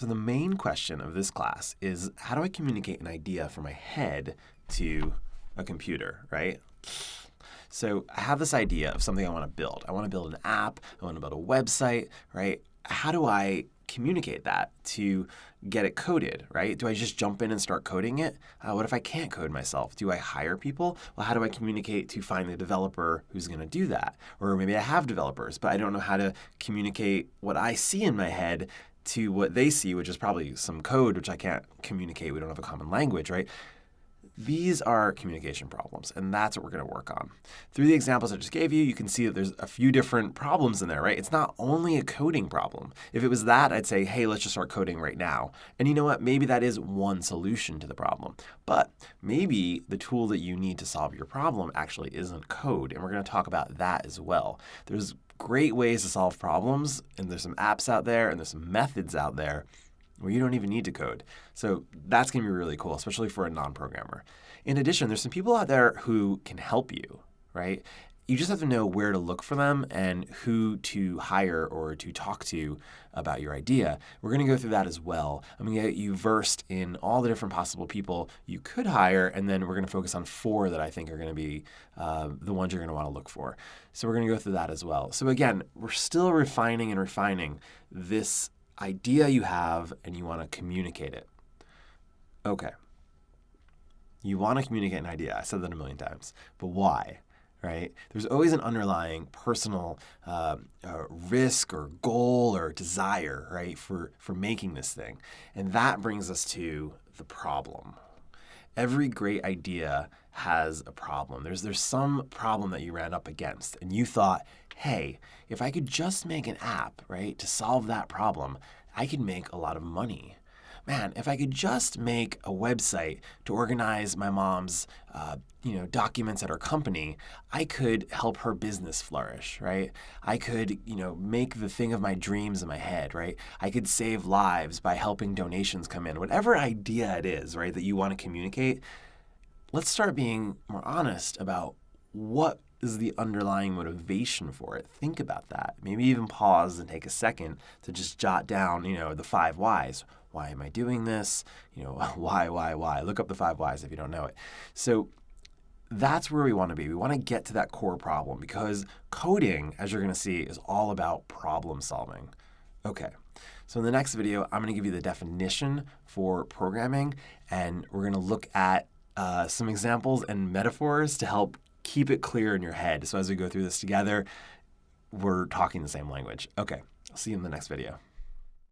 So the main question of this class is, how do I communicate an idea from my head to a computer, right? So I have this idea of something I want to build. I want to build an app. I want to build a website, right? How do I communicate that to get it coded, right? Do I just jump in and start coding it? What if I can't code myself? Do I hire people? Well, how do I communicate to find the developer who's going to do that? Or maybe I have developers, but I don't know how to communicate what I see in my head to what they see, which is probably some code, which I can't communicate. We don't have a common language, right? These are communication problems, and that's what we're going to work on. Through the examples I just gave you, you can see that there's a few different problems in there, right? It's not only a coding problem. If it was that, I'd say, hey, let's just start coding right now. And you know what? Maybe that is one solution to the problem. But maybe the tool that you need to solve your problem actually isn't code, and we're going to talk about that as well. There's great ways to solve problems, and there's some apps out there, and there's some methods out there where you don't even need to code. So that's going to be really cool, especially for a non-programmer. In addition, there's some people out there who can help you, right? You just have to know where to look for them and who to hire or to talk to about your idea. We're going to go through that as well. I'm going to get you versed in all the different possible people you could hire, and then we're going to focus on 4 that I think are going to be the ones you're going to want to look for. So we're going to go through that as well. So again, we're still refining this idea you have, and you want to communicate it. Okay. You want to communicate an idea. I said that a million times. But why? Right? There's always an underlying personal risk or goal or desire, right, for making this thing. And that brings us to the problem. Every great idea has a problem. There's some problem that you ran up against, and you thought, hey, if I could just make an app, right, to solve that problem, I could make a lot of money. Man, if I could just make a website to organize my mom's, documents at her company, I could help her business flourish, right? I could, make the thing of my dreams in my head, right? I could save lives by helping donations come in. Whatever idea it is, right, that you want to communicate, let's start being more honest about what is the underlying motivation for it. Think about that. Maybe even pause and take a second to just jot down, the 5 whys. Why am I doing this? Why? Look up the 5 whys if you don't know it. So that's where we want to be. We want to get to that core problem, because coding, as you're going to see, is all about problem solving. Okay. So in the next video, I'm going to give you the definition for programming, and we're going to look at some examples and metaphors to help keep it clear in your head. So as we go through this together, we're talking the same language. Okay. I'll see you in the next video.